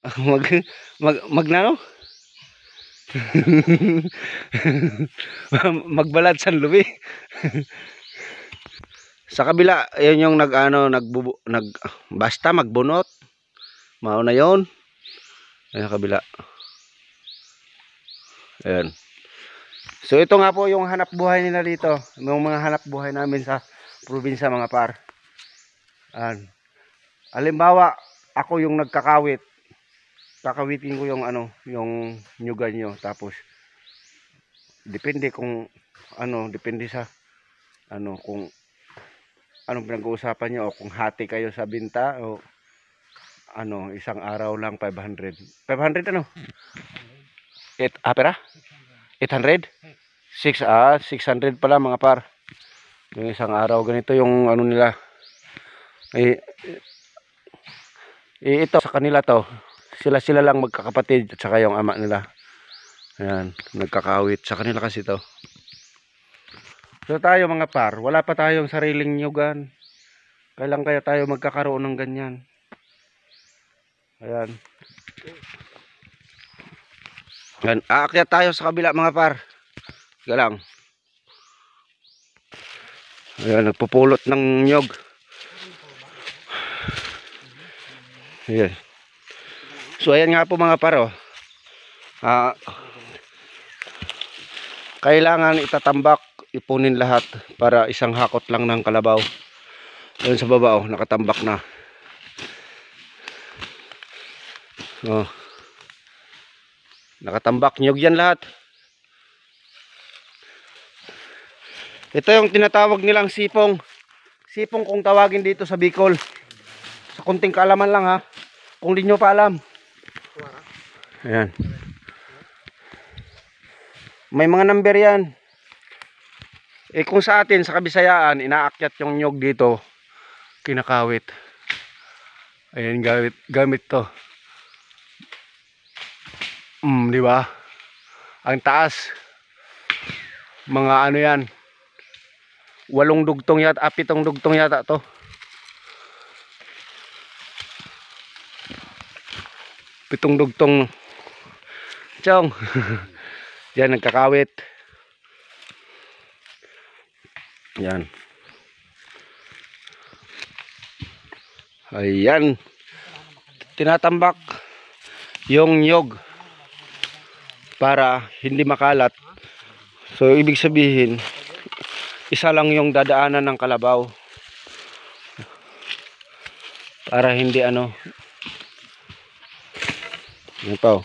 mag magnano? Magbalat San Lubi. Sa kabila, ayun yung basta magbunot. Mao na yon. Ayun sa kabila. Ayun. So ito nga po yung hanap buhay nila dito. Yung mga hanap buhay namin sa probinsya mga par. Halimbawa, ako yung nagkakawit. Kakawitin ko yung yung nyugan nyo. Tapos depende kung depende sa kung anong pinag-uusapan nyo o kung hati kayo sa binta o isang araw lang 500. 500 pera? 800? 600 pala mga par. Yung isang araw ganito yung nila. Ito sa kanila to. Sila lang magkakapatid at saka yung ama nila. Ayan, nagkakawit sa kanila kasi to. So tayo mga par, wala pa tayong sariling nyugan. Kailan kaya tayo magkakaroon ng ganyan? Ayan. Ayan, aakyat tayo sa kabila mga par. Sige lang. Ayan, nagpupulot ng nyug. Ayan. So ayan nga po mga par, kailangan itatambak, ipunin lahat para isang hakot lang ng kalabaw. Ayan sa baba nakatambak na. Nakatambak, nyug yan lahat. Ito yung tinatawag nilang sipong. Sipong kung tawagin dito sa Bicol. Sa kunting kaalaman lang kung di nyo pa alam. Ayan. May mga number yan. Kung sa atin, sa Kabisayaan, inaakyat yung nyug dito. Kinakawit. Ayan, gamit to. Di ba? Ang taas. Mga yan. 8 dugtong yata, 7 dugtong yata to. Pitong dugtong. Chong. Yan nagkakawit. Yan. Ayan. Tinatambak yung nyug para hindi makalat. So ibig sabihin, isa lang yung dadaanan ng kalabaw. Para hindi Yan pa